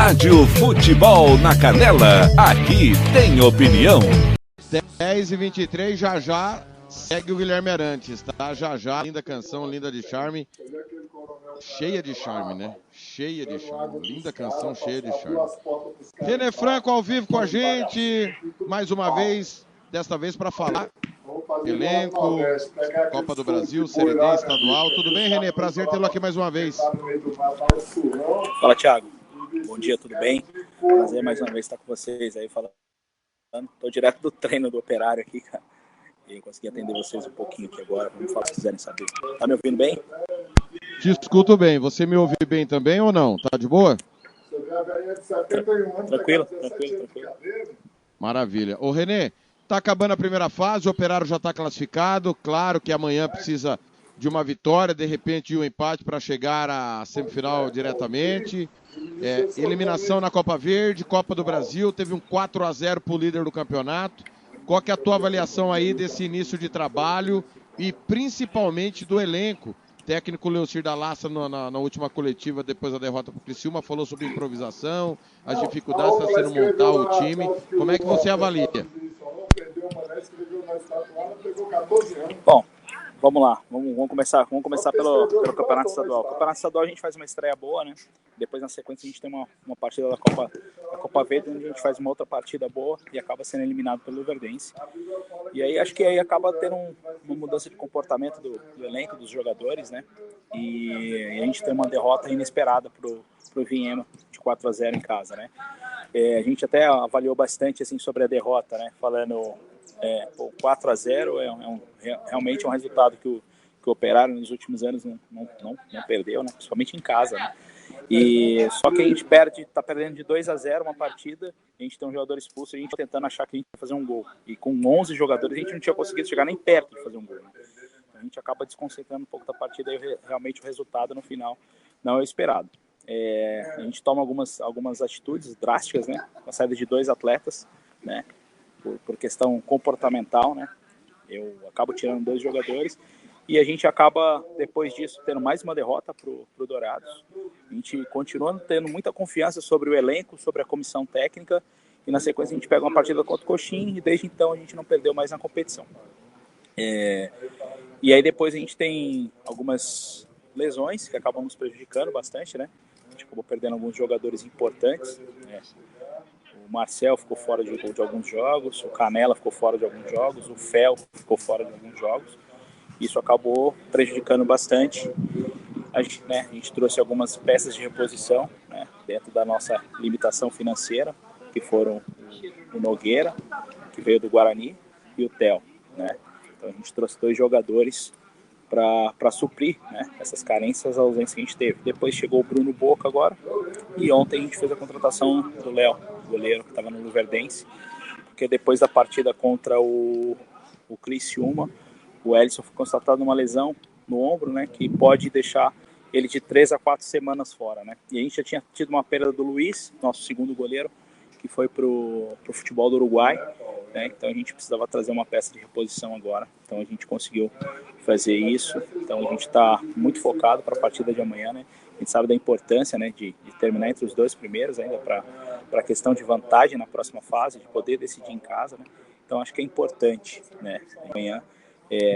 Rádio Futebol na Canela, aqui tem opinião. 10h23, já segue o Guilherme Arantes, tá? Já, linda canção, linda de charme. Cheia de charme, né? Cheia de charme. Linda canção, cheia de charme. René Franco ao vivo com a gente, mais uma vez, desta vez para falar. Elenco, Copa do Brasil, Série D, estadual. Tudo bem, René? Prazer tê-lo aqui mais uma vez. Fala, Thiago. Bom dia, tudo bem? Prazer mais uma vez estar com vocês aí falando. Estou direto do treino do Operário aqui, cara. E consegui atender vocês um pouquinho aqui agora. Vamos falar se quiserem saber. Tá me ouvindo bem? Te escuto bem. Você me ouve bem também ou não? Tá de boa? Tranquilo. Maravilha. Ô, René, tá acabando a primeira fase, o Operário já está classificado. Claro que amanhã precisa de uma vitória, de repente de um empate para chegar à semifinal diretamente. Eliminação na Copa Verde, Copa do Brasil, teve um 4-0 pro líder do campeonato. Qual que é a tua avaliação aí desse início de trabalho e principalmente do elenco? O técnico Leocir da Laça na última coletiva, depois da derrota pro Criciúma, falou sobre improvisação, as dificuldades que está sendo montar o time. Como é que você avalia? Bom, vamos lá, vamos começar pelo Campeonato Estadual. O Campeonato Estadual a gente faz uma estreia boa, né? Depois, na sequência, a gente tem uma partida da Copa Verde, onde a gente faz uma outra partida boa e acaba sendo eliminado pelo Luverdense. E aí, acho que aí acaba tendo uma mudança de comportamento do elenco, dos jogadores, né? E a gente tem uma derrota inesperada pro Vinhema, de 4-0 em casa, né? A gente até avaliou bastante, assim, sobre a derrota, né? Falando, 4-0 realmente é um resultado que o Operário nos últimos anos não perdeu, né? Principalmente em casa, né? E só que a gente tá perdendo de 2-0 uma partida, a gente tem um jogador expulso, a gente tentando achar que a gente vai fazer um gol. E com 11 jogadores a gente não tinha conseguido chegar nem perto de fazer um gol, né? Então a gente acaba desconcentrando um pouco da partida e realmente o resultado no final não é o esperado. A gente toma algumas atitudes drásticas, né? Com a saída de 2 atletas, né? Por questão comportamental, né? Eu acabo tirando 2 jogadores. E a gente acaba, depois disso, tendo mais uma derrota pro Dourados. A gente continua tendo muita confiança sobre o elenco, sobre a comissão técnica. E na sequência a gente pega uma partida contra o Coxim e desde então a gente não perdeu mais na competição. E aí depois a gente tem algumas lesões que acabam nos prejudicando bastante, né? A gente acabou perdendo alguns jogadores importantes. O Marcel ficou fora de alguns jogos, o Canela ficou fora de alguns jogos, o Fel ficou fora de alguns jogos. Isso acabou prejudicando bastante. A gente trouxe algumas peças de reposição, né, dentro da nossa limitação financeira, que foram o Nogueira, que veio do Guarani, e o Theo, né? Então a gente trouxe 2 jogadores para suprir, né, essas carências, a ausência que a gente teve. Depois chegou o Bruno Boca agora, e ontem a gente fez a contratação do Léo, goleiro que estava no Luverdense, porque depois da partida contra o Criciúma, o Elison foi constatado uma lesão no ombro, né, que pode deixar ele de 3 a 4 semanas fora, né? E a gente já tinha tido uma perda do Luiz, nosso segundo goleiro, que foi pro futebol do Uruguai, né? Então a gente precisava trazer uma peça de reposição agora. Então a gente conseguiu fazer isso. Então a gente está muito focado para a partida de amanhã, né? A gente sabe da importância, né, de terminar entre os 2 primeiros ainda para a questão de vantagem na próxima fase, de poder decidir em casa, né? Então acho que é importante, né, amanhã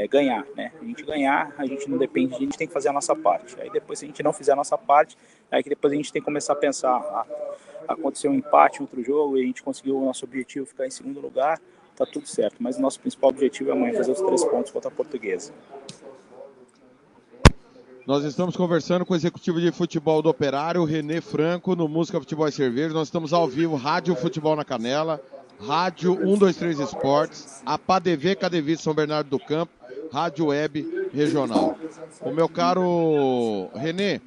ganhar, né? A gente ganhar, a gente não depende, a gente tem que fazer a nossa parte. Aí depois, se a gente não fizer a nossa parte, aí que depois a gente tem que começar a pensar, aconteceu um empate em outro jogo e a gente conseguiu o nosso objetivo ficar em segundo lugar, tá tudo certo. Mas o nosso principal objetivo é amanhã fazer os 3 pontos contra a Portuguesa. Nós estamos conversando com o executivo de futebol do Operário, René Franco, no Música Futebol e Cerveja. Nós estamos ao vivo, Rádio Futebol na Canela, Rádio 123 Esportes, a PADV Cadevi São Bernardo do Campo, Rádio Web Regional. O meu caro René,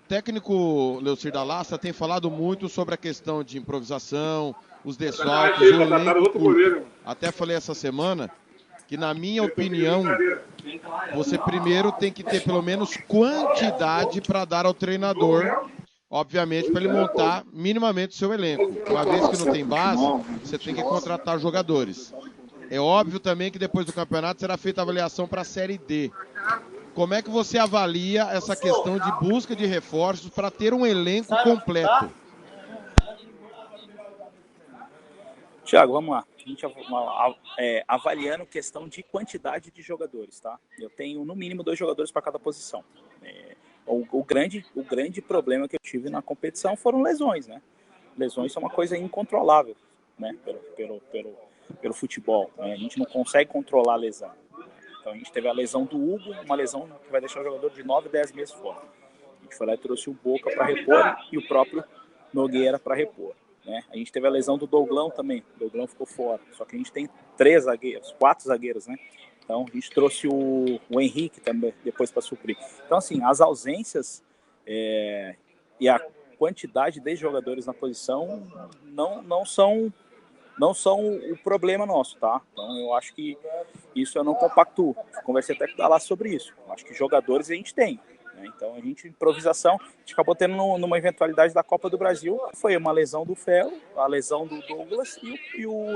técnico Leocir da Laça tem falado muito sobre a questão de improvisação, os desfalques, o elenco. Até falei essa semana que, na minha opinião, você primeiro tem que ter pelo menos quantidade para dar ao treinador, obviamente, para ele montar minimamente o seu elenco. Uma vez que não tem base, você tem que contratar jogadores. É óbvio também que depois do campeonato será feita a avaliação para a Série D. Como é que você avalia essa questão de busca de reforços para ter um elenco completo? Thiago, vamos lá. A gente avaliando questão de quantidade de jogadores, tá? Eu tenho no mínimo 2 jogadores para cada posição. O grande problema que eu tive na competição foram lesões, né? Lesões são uma coisa incontrolável, né? Pelo futebol, né? A gente não consegue controlar a lesão. Então a gente teve a lesão do Hugo, uma lesão que vai deixar o jogador de 9, 10 meses fora. A gente foi lá e trouxe o Boca para repor e o próprio Nogueira para repor. Né? A gente teve a lesão do Douglão também. O Douglão ficou fora. Só que a gente tem 4 zagueiros, né? Então a gente trouxe o Henrique também depois para suprir. Então, assim, as ausências e a quantidade de jogadores na posição não são o problema nosso, tá? Então eu acho que isso eu não compactuo. Conversei até com o Dallas sobre isso. Eu acho que jogadores a gente tem. Então, improvisação, a gente acabou tendo numa eventualidade da Copa do Brasil, foi uma lesão do Fel, a lesão do Douglas e o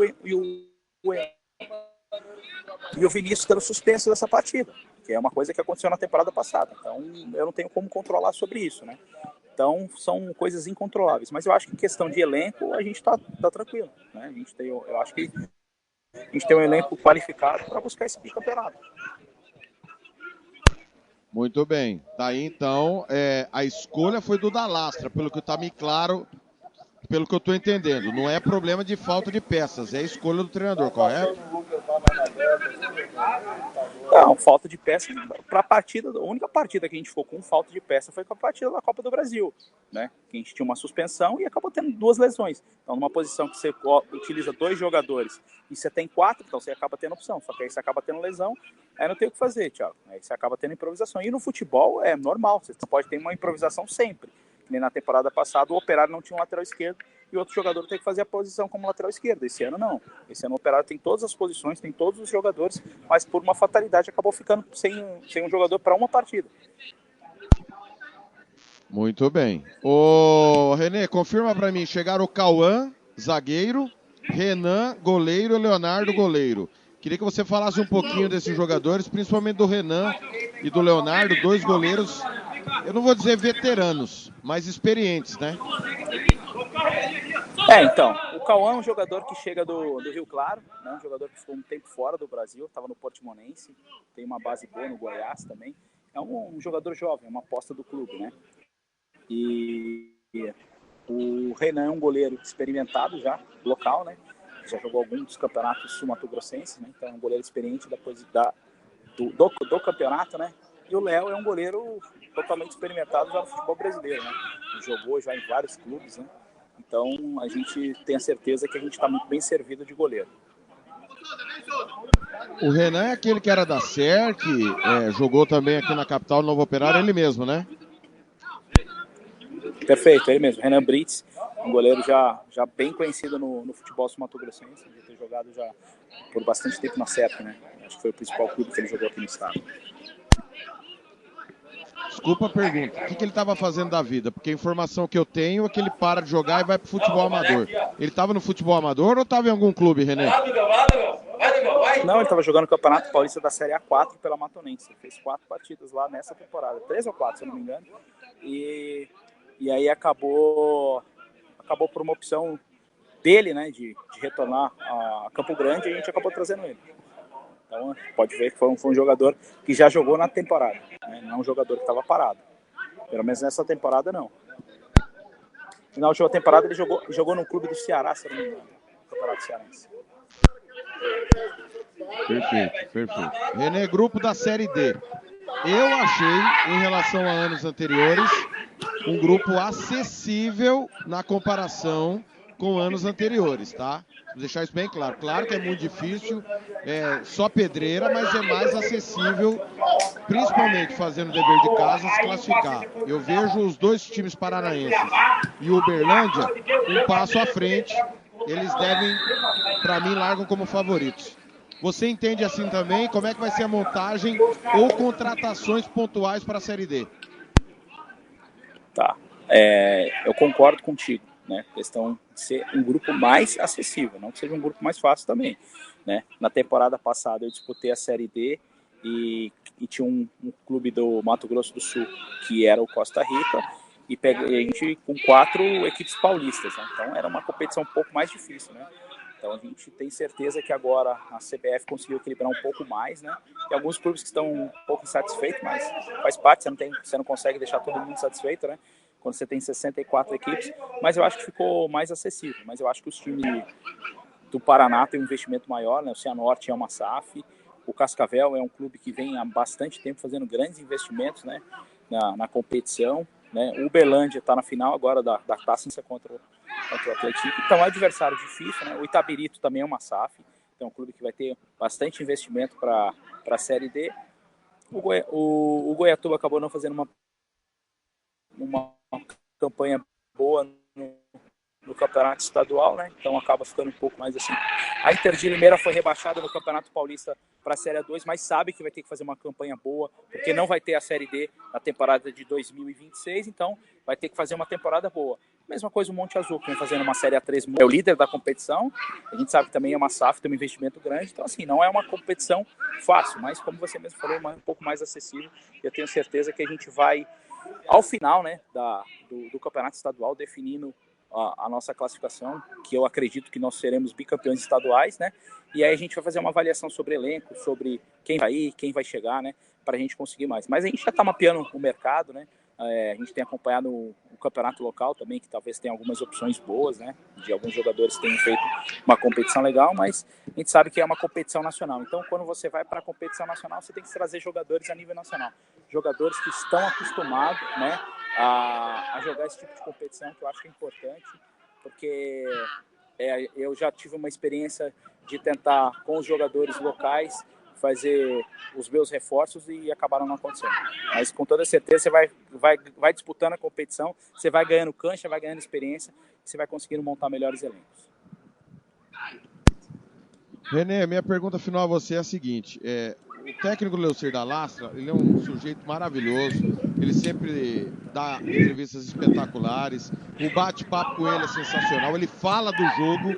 Vinícius estando suspenso dessa partida, que é uma coisa que aconteceu na temporada passada. Então, eu não tenho como controlar sobre isso, né? Então, são coisas incontroláveis. Mas eu acho que em questão de elenco, a gente tá tranquilo, né? Eu acho que a gente tem um elenco qualificado para buscar esse campeonato. Muito bem. Daí, então, a escolha foi do Dalastra, pelo que está me claro, pelo que eu estou entendendo. Não é problema de falta de peças, é a escolha do treinador, correto? Não, falta de peças para a partida. A única partida que a gente ficou com falta de peça foi com a partida da Copa do Brasil, né? Que a gente tinha uma suspensão e acabou tendo 2 lesões. Então, numa posição que você utiliza 2 jogadores e você tem 4, então você acaba tendo opção. Só que aí você acaba tendo lesão, aí não tem o que fazer, Thiago. Aí você acaba tendo improvisação. E no futebol é normal, você pode ter uma improvisação sempre. Nem na temporada passada o Operário não tinha um lateral esquerdo e outro jogador tem que fazer a posição como lateral esquerdo. Esse ano não. Esse ano o Operário tem todas as posições, tem todos os jogadores, mas por uma fatalidade acabou ficando sem um jogador para uma partida. Muito bem. Ô, Renê, confirma para mim, chegaram o Cauã, zagueiro, Renan, goleiro, e Leonardo, goleiro. Queria que você falasse um pouquinho desses jogadores, principalmente do Renan e do Leonardo, 2 goleiros, eu não vou dizer veteranos, mas experientes, né? Então, o Cauã é um jogador que chega do Rio Claro, né? Um jogador que ficou um tempo fora do Brasil, estava no Portimonense, tem uma base boa no Goiás também. É um jogador jovem, uma aposta do clube, né? E o Renan é um goleiro experimentado já, local, né? Já jogou alguns dos campeonatos sul-mato-grossenses, né? Então é um goleiro experiente do campeonato, né? E o Léo é um goleiro totalmente experimentado já no futebol brasileiro, né? Jogou já em vários clubes, né? Então a gente tem a certeza que a gente está muito bem servido de goleiro. O Renan é aquele que era da SER, que jogou também aqui na capital, no Novo Operário, ele mesmo, né? Perfeito, ele mesmo, Renan Brits, um goleiro já bem conhecido no futebol sul-mato-grossense, de ter jogado já por bastante tempo na SERP, né? Acho que foi o principal clube que ele jogou aqui no estado. Desculpa a pergunta, o que ele estava fazendo da vida? Porque a informação que eu tenho é que ele para de jogar e vai pro futebol amador. Ele estava no futebol amador ou estava em algum clube, René? Não, ele estava jogando o Campeonato Paulista da Série A4 pela Matonense. Ele fez 4 partidas lá nessa temporada, 3 ou 4, se eu não me engano. E aí acabou por uma opção dele, né, de retornar a Campo Grande, e a gente acabou trazendo ele. Então, pode ver que foi um jogador que já jogou na temporada, né? Não é um jogador que estava parado. Pelo menos nessa temporada, não. Na última temporada, ele jogou no clube do Ceará, se não me engano, no Campeonato Cearense. Perfeito. René, grupo da Série D. Eu achei, em relação a anos anteriores, um grupo acessível na comparação com anos anteriores, tá? Vou deixar isso bem claro. Claro que é muito difícil, é só pedreira, mas é mais acessível, principalmente fazendo o dever de casa, se classificar. Eu vejo os 2 times paranaenses e o Uberlândia um passo à frente. Eles devem, para mim, largam como favoritos. Você entende assim também? Como é que vai ser a montagem ou contratações pontuais para a Série D? Tá. Eu concordo contigo, né? A questão de ser um grupo mais acessível, não que seja um grupo mais fácil também, né? Na temporada passada eu disputei a Série D e tinha um clube do Mato Grosso do Sul, que era o Costa Rica, e a gente com 4 equipes paulistas, né? Então era uma competição um pouco mais difícil, né? Então a gente tem certeza que agora a CBF conseguiu equilibrar um pouco mais, né? E alguns clubes que estão um pouco insatisfeitos, mas faz parte, você não consegue deixar todo mundo satisfeito, né? Quando você tem 64 equipes, mas eu acho que ficou mais acessível. Mas eu acho que os times do Paraná têm um investimento maior, né? O Cianorte é uma SAF, o Cascavel é um clube que vem há bastante tempo fazendo grandes investimentos, né? na competição, né? O Uberlândia está na final agora da taça contra o Atlético, então é um adversário difícil, né? O Itabirito também é uma SAF, então é um clube que vai ter bastante investimento para a Série D. O Goiatuba acabou não fazendo uma campanha boa no campeonato estadual, né? Então acaba ficando um pouco mais assim. A Inter de Limeira foi rebaixada no Campeonato Paulista para a Série 2, mas sabe que vai ter que fazer uma campanha boa, porque não vai ter a Série D na temporada de 2026, então vai ter que fazer uma temporada boa. Mesma coisa o Monte Azul, que vem fazendo uma Série A3, é o líder da competição, a gente sabe que também é uma SAF, tem um investimento grande, então assim, não é uma competição fácil, mas como você mesmo falou, um pouco mais acessível, e eu tenho certeza que a gente vai, ao final, né, do campeonato estadual, definindo a nossa classificação, que eu acredito que nós seremos bicampeões estaduais, né? E aí a gente vai fazer uma avaliação sobre elenco, sobre quem vai ir, quem vai chegar, né? Para a gente conseguir mais. Mas a gente já está mapeando o mercado, né? A gente tem acompanhado o campeonato local também, que talvez tenha algumas opções boas, né? De alguns jogadores que tenham feito uma competição legal, mas a gente sabe que é uma competição nacional. Então, quando você vai para a competição nacional, você tem que trazer jogadores a nível nacional. Jogadores que estão acostumados, né? A jogar esse tipo de competição, que eu acho que é importante, porque eu já tive uma experiência de tentar, com os jogadores locais, fazer os meus reforços e acabaram não acontecendo. Mas com toda certeza você vai disputando a competição, você vai ganhando cancha, vai ganhando experiência, e você vai conseguindo montar melhores elencos. Renê, minha pergunta final a você é a seguinte: o técnico Leocir da Lastra, ele é um sujeito maravilhoso, ele sempre dá entrevistas espetaculares, o bate-papo com ele é sensacional, ele fala do jogo,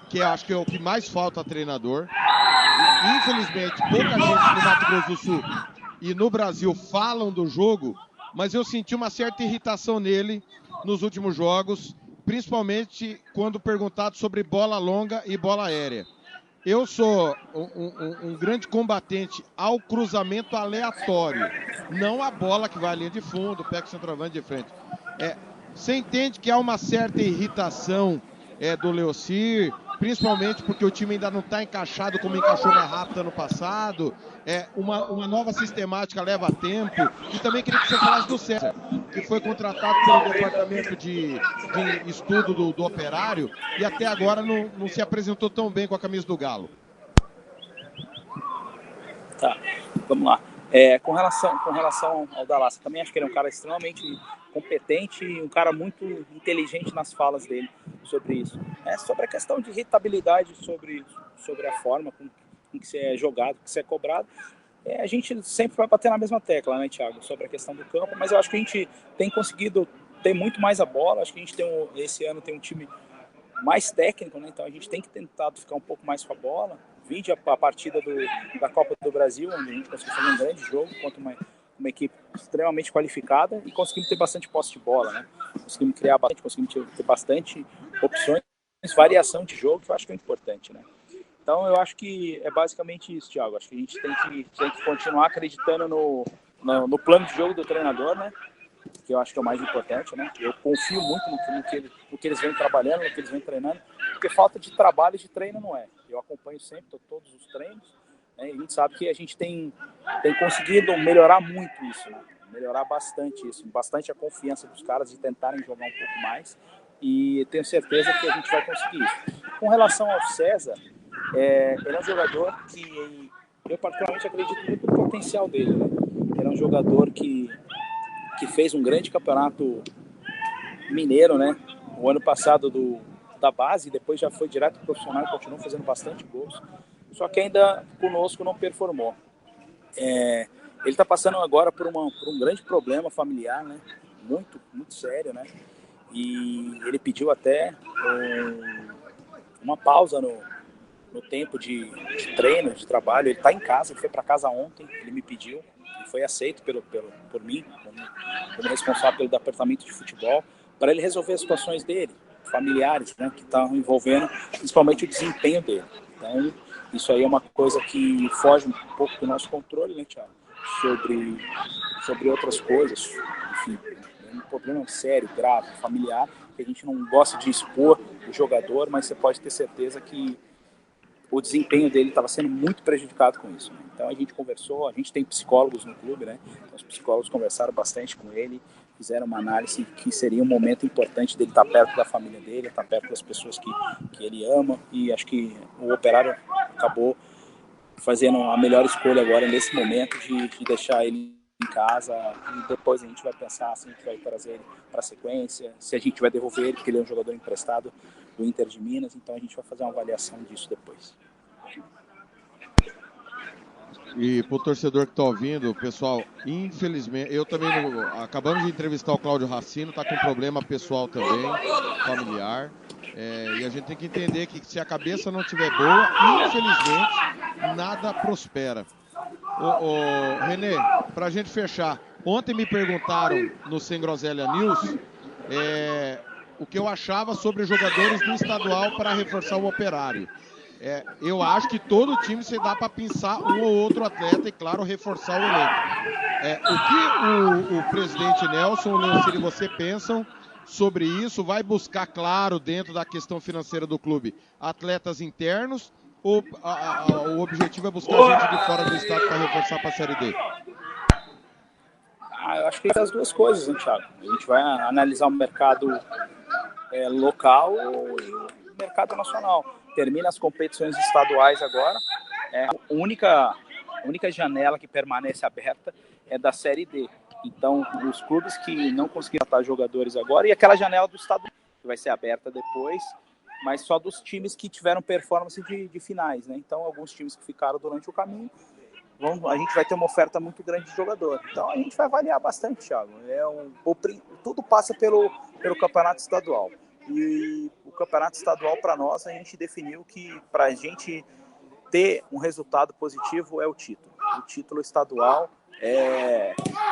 que eu acho que é o que mais falta a treinador. E, infelizmente, pouca gente no Mato Grosso do Sul e no Brasil falam do jogo, mas eu senti uma certa irritação nele nos últimos jogos, principalmente quando perguntado sobre bola longa e bola aérea. Eu sou um grande combatente ao cruzamento aleatório, não a bola que vai à linha de fundo, pega o centroavante de frente. Você entende que há uma certa irritação do Leocir, principalmente porque o time ainda não está encaixado como encaixou mais rápido ano passado, uma nova sistemática leva tempo, e também queria que você falasse do César, que foi contratado pelo departamento de estudo do Operário e até agora não se apresentou tão bem com a camisa do Galo. Tá, vamos lá. Com relação ao Dallas, também acho que ele é um cara extremamente competente e um cara muito inteligente nas falas dele sobre isso. Sobre a questão de irritabilidade, sobre a forma com que você é jogado, que você é cobrado, a gente sempre vai bater na mesma tecla, né, Thiago, sobre a questão do campo, mas eu acho que a gente tem conseguido ter muito mais a bola, acho que a gente esse ano tem um time mais técnico, né, então a gente tem que tentar ficar um pouco mais com a bola. Vide a partida da Copa do Brasil, onde a gente conseguiu fazer um grande jogo contra uma equipe extremamente qualificada e conseguimos ter bastante posse de bola, né? Conseguimos criar bastante, conseguimos ter bastante opções, variação de jogo, que eu acho que é importante, né? Então eu acho que é basicamente isso, Thiago. Acho que a gente tem que continuar acreditando no plano de jogo do treinador, né? Que eu acho que é o mais importante, né? Eu confio muito no que eles vêm trabalhando, no que eles vêm treinando, porque falta de trabalho e de treino não é. Eu acompanho sempre todos os treinos, né? E a gente sabe que a gente tem conseguido melhorar muito isso, né? Melhorar bastante isso, bastante a confiança dos caras de tentarem jogar um pouco mais, e tenho certeza que a gente vai conseguir isso. Com relação ao César, ele é um jogador que eu particularmente acredito muito no potencial dele, né? Ele é um jogador que fez um grande campeonato mineiro, né? O ano passado da base, depois já foi direto pro profissional e continuou fazendo bastante gols. Só que ainda conosco não performou. Ele está passando agora por um grande problema familiar, né? Muito, muito sério, né? E ele pediu até uma pausa no tempo de treino, de trabalho. Ele está em casa, ele foi para casa ontem, ele me pediu, e foi aceito por mim, como responsável pelo departamento de futebol, para ele resolver as situações dele, familiares, né, que estão envolvendo principalmente o desempenho dele. Então, isso aí é uma coisa que foge um pouco do nosso controle, né, Thiago? Sobre outras coisas, enfim, é um problema sério, grave, familiar, que a gente não gosta de expor o jogador, mas você pode ter certeza que o desempenho dele estava sendo muito prejudicado com isso, né? Então a gente conversou, a gente tem psicólogos no clube, né? Então, os psicólogos conversaram bastante com ele, fizeram uma análise que seria um momento importante dele estar perto da família dele, estar perto das pessoas que ele ama, e acho que o Operário acabou fazendo a melhor escolha agora nesse momento de deixar ele em casa, e depois a gente vai pensar se a gente vai trazer ele para a sequência, se a gente vai devolver ele, porque ele é um jogador emprestado do Inter de Minas, então a gente vai fazer uma avaliação disso depois. E pro torcedor que tá ouvindo, pessoal, infelizmente, eu também acabamos de entrevistar o Cláudio Racino, tá com problema pessoal também, familiar, e a gente tem que entender que se a cabeça não estiver boa, infelizmente, nada prospera. Renê, pra gente fechar, ontem me perguntaram no Sem Groselha News o que eu achava sobre os jogadores do estadual para reforçar o Operário. Eu acho que todo time se dá para pensar um ou outro atleta e, claro, reforçar o elenco. O que o presidente Nelson, o Leocir e você pensam sobre isso? Vai buscar, claro, dentro da questão financeira do clube, atletas internos, ou o objetivo é buscar gente de fora do estado para reforçar para a Série D? Eu acho que é as duas coisas, né, Thiago? A gente vai analisar o mercado local e o mercado nacional. Termina as competições estaduais agora. A única janela que permanece aberta é da Série D. Então, os clubes que não conseguiram tratar jogadores agora, e aquela janela do estadual, que vai ser aberta depois, mas só dos times que tiveram performance de finais, né? Então, alguns times que ficaram durante o caminho, a gente vai ter uma oferta muito grande de jogador. Então, a gente vai avaliar bastante, Thiago. Tudo passa pelo campeonato estadual. E o campeonato estadual, para nós, a gente definiu que para a gente ter um resultado positivo é o título. O título estadual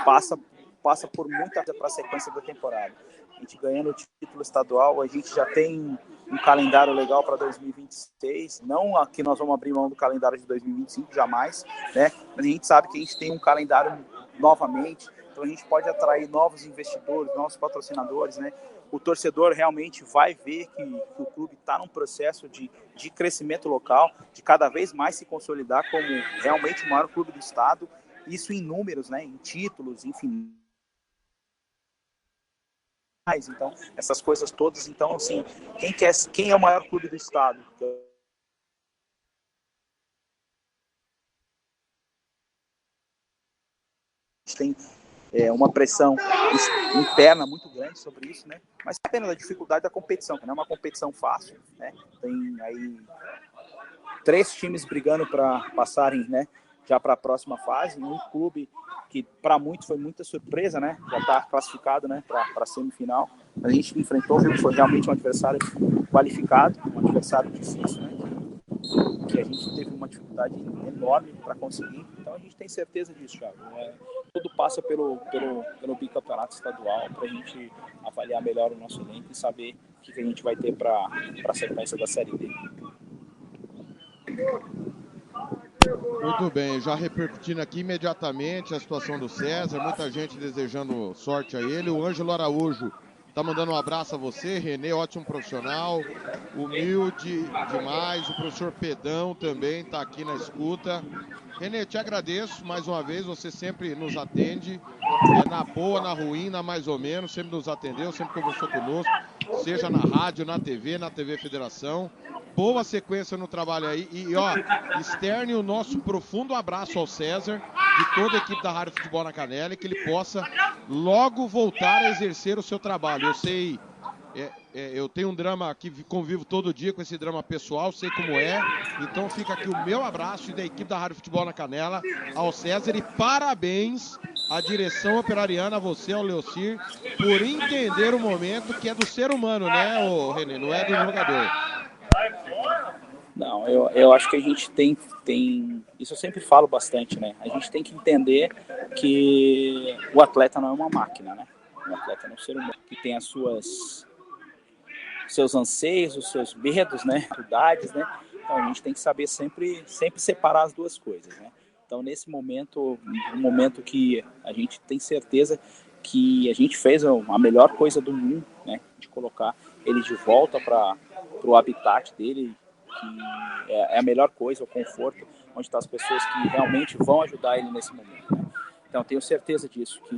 passa por muita coisa para a sequência da temporada. A gente ganhando o título estadual, a gente já tem um calendário legal para 2026. Não que nós vamos abrir mão do calendário de 2025, jamais, né? Mas a gente sabe que a gente tem um calendário novamente, então a gente pode atrair novos investidores, novos patrocinadores, né? O torcedor realmente vai ver que o clube está num processo de crescimento local, de cada vez mais se consolidar como realmente o maior clube do estado, isso em números, né, em títulos, enfim. Então, essas coisas todas. Então, assim, quem é o maior clube do estado? A gente tem uma pressão interna muito grande sobre isso, né? Mas é apenas a dificuldade da competição, que não é uma competição fácil, né? Tem aí 3 times brigando para passarem, né, já para a próxima fase, um clube que para muitos foi muita surpresa, né? Já está classificado, né, para a semifinal. A gente enfrentou, viu, foi realmente um adversário qualificado, um adversário difícil, né? Que a gente teve uma dificuldade enorme para conseguir. Então a gente tem certeza disso, Thiago. Tudo passa pelo bicampeonato estadual para a gente avaliar melhor o nosso elenco e saber o que a gente vai ter para a sequência da Série D. Muito bem, já repercutindo aqui imediatamente a situação do César, muita gente desejando sorte a ele. O Ângelo Araújo tá mandando um abraço a você, Renê, ótimo profissional, humilde demais. O professor Pedão também tá aqui na escuta. Renê, te agradeço mais uma vez, você sempre nos atende, na boa, na ruim, na mais ou menos, sempre nos atendeu, sempre conversou conosco, seja na rádio, na TV Federação. Boa sequência no trabalho aí. E, externe o nosso profundo abraço ao César, de toda a equipe da Rádio Futebol na Canela, e que ele possa logo voltar a exercer o seu trabalho. Eu sei, eu tenho um drama que convivo todo dia com esse drama pessoal, sei como é. Então fica aqui o meu abraço e da equipe da Rádio Futebol na Canela ao César, e parabéns à direção operariana, a você, ao Leocir, por entender o momento que é do ser humano, né, Renê? Não é do jogador. Não, eu acho que a gente tem, isso eu sempre falo bastante, né? A gente tem que entender que o atleta não é uma máquina, né? O atleta é um ser humano que tem seus anseios, os seus medos, né? Dificuldades, né? Então a gente tem que saber sempre separar as duas coisas, né? Então nesse momento, um momento que a gente tem certeza que a gente fez a melhor coisa do mundo, né? De colocar ele de volta para o habitat dele, que é a melhor coisa, o conforto, onde estão as pessoas que realmente vão ajudar ele nesse momento, né? Então tenho certeza disso, que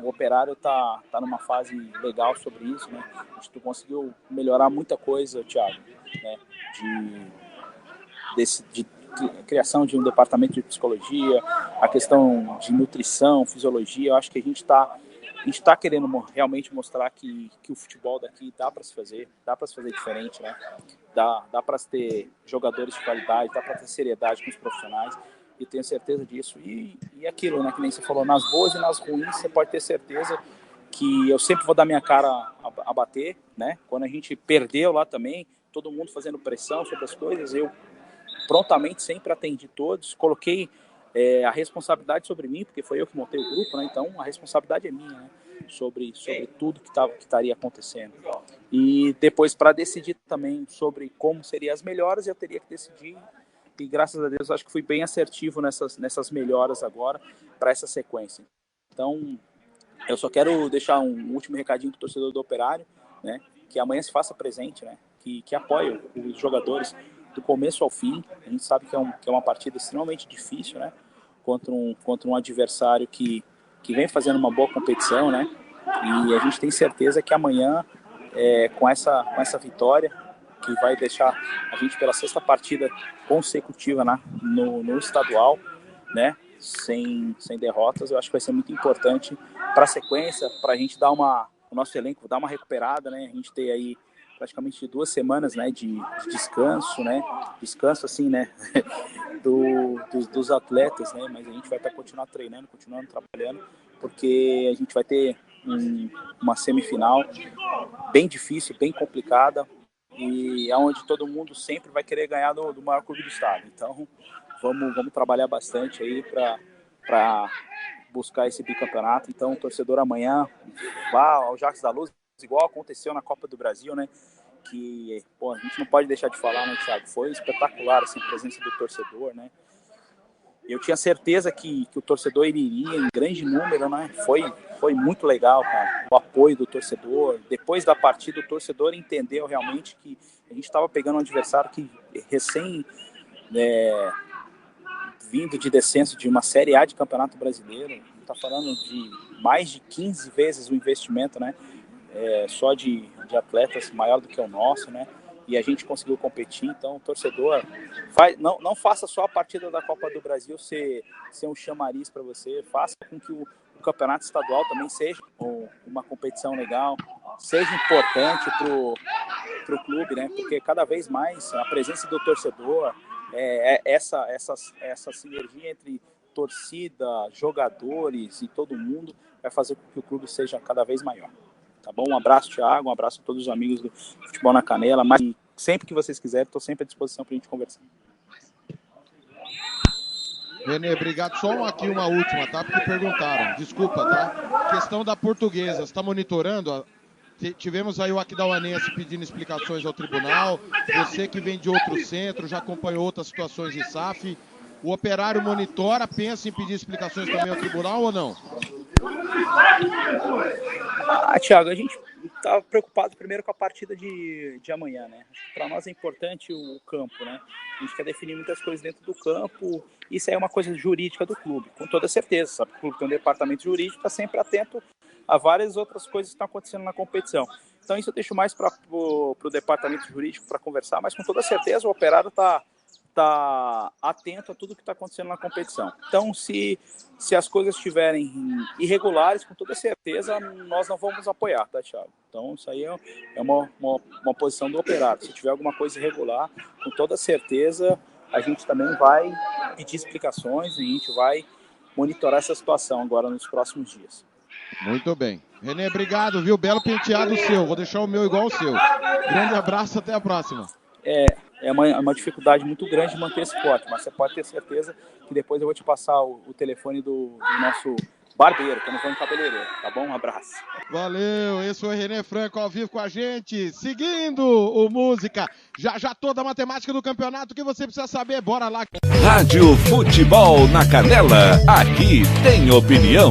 o Operário tá numa fase legal sobre isso, né? A gente conseguiu melhorar muita coisa, Thiago, né? De criação de um departamento de psicologia, a questão de nutrição, fisiologia. Eu acho que a gente está querendo realmente mostrar que o futebol daqui dá para se fazer diferente, né? Dá para ter jogadores de qualidade, dá para ter seriedade com os profissionais, e tenho certeza disso. E aquilo, né, que nem você falou, nas boas e nas ruins, você pode ter certeza que eu sempre vou dar minha cara a bater, né? Quando a gente perdeu lá também, todo mundo fazendo pressão sobre as coisas, eu prontamente sempre atendi todos, coloquei a responsabilidade sobre mim, porque foi eu que montei o grupo, né? Então a responsabilidade é minha, né? Sobre tudo que estaria acontecendo. E depois, para decidir também sobre como seriam as melhoras, eu teria que decidir, e graças a Deus acho que fui bem assertivo nessas melhoras agora para essa sequência. Então eu só quero deixar um último recadinho para o torcedor do Operário, né? Que amanhã se faça presente, né? Que apoie os jogadores do começo ao fim. A gente sabe que é uma partida extremamente difícil, né? Contra um adversário que vem fazendo uma boa competição, né? E a gente tem certeza que amanhã, com essa vitória, que vai deixar a gente pela 6ª partida consecutiva, né? no estadual, né? Sem derrotas, eu acho que vai ser muito importante para a sequência, para a gente dar o nosso elenco dar uma recuperada, né? A gente tem aí praticamente 2 semanas, né, de descanso, né? Descanso assim, né? dos atletas, né? Mas a gente vai continuar treinando, continuando trabalhando, porque a gente vai ter uma semifinal bem difícil, bem complicada, e é onde todo mundo sempre vai querer ganhar do maior clube do estado. Então vamos trabalhar bastante aí para buscar esse bicampeonato. Então o torcedor amanhã vá ao Jacques da Luz, igual aconteceu na Copa do Brasil, né? Que a gente não pode deixar de falar, né, Thiago? Foi espetacular assim, a presença do torcedor, né? Eu tinha certeza que o torcedor iria em grande número, né? Foi muito legal, cara, o apoio do torcedor. Depois da partida, o torcedor entendeu realmente que a gente estava pegando um adversário que vindo de descenso de uma Série A de Campeonato Brasileiro, está falando de mais de 15 vezes o investimento, né? Só de atletas maior do que o nosso, né? E a gente conseguiu competir. Então o torcedor não faça só a partida da Copa do Brasil ser um chamariz para você, faça com que o campeonato estadual também seja uma competição legal, seja importante para o clube, né? Porque cada vez mais a presença do torcedor, essa sinergia entre torcida, jogadores e todo mundo vai fazer com que o clube seja cada vez maior. Tá bom? Um abraço, Thiago, um abraço a todos os amigos do Futebol na Canela, mas sempre que vocês quiserem, estou sempre à disposição para a gente conversar. Renê, obrigado. Só uma última, tá? Porque perguntaram. Desculpa, tá? Questão da Portuguesa, você está monitorando? Tivemos aí o Aquidauanense pedindo explicações ao tribunal. Você que vem de outro centro, já acompanhou outras situações de SAF. O Operário monitora, pensa em pedir explicações também ao tribunal ou não? Thiago, a gente está preocupado primeiro com a partida de amanhã, né? Para nós é importante o campo, né? A gente quer definir muitas coisas dentro do campo. Isso é uma coisa jurídica do clube, com toda certeza. Sabe? O clube tem um departamento jurídico, está sempre atento a várias outras coisas que estão acontecendo na competição. Então isso eu deixo mais para o departamento jurídico para conversar, mas com toda certeza o Operário está atento a tudo que está acontecendo na competição. Então, se as coisas estiverem irregulares, com toda certeza, nós não vamos apoiar, tá, Thiago? Então, isso aí é uma posição do Operário. Se tiver alguma coisa irregular, com toda certeza, a gente também vai pedir explicações e a gente vai monitorar essa situação agora nos próximos dias. Muito bem. Renê, obrigado, viu? Belo penteado seu. Vou deixar o meu igual ao seu. Grande abraço, até a próxima. é uma dificuldade muito grande de manter esse corte, mas você pode ter certeza que depois eu vou te passar o telefone do nosso barbeiro, que eu não vou no cabeleireiro, tá bom? Um abraço. Valeu, esse foi o René Franco ao vivo com a gente, seguindo o Música, já toda a matemática do campeonato que você precisa saber, bora lá. Rádio Futebol na Canela, aqui tem opinião.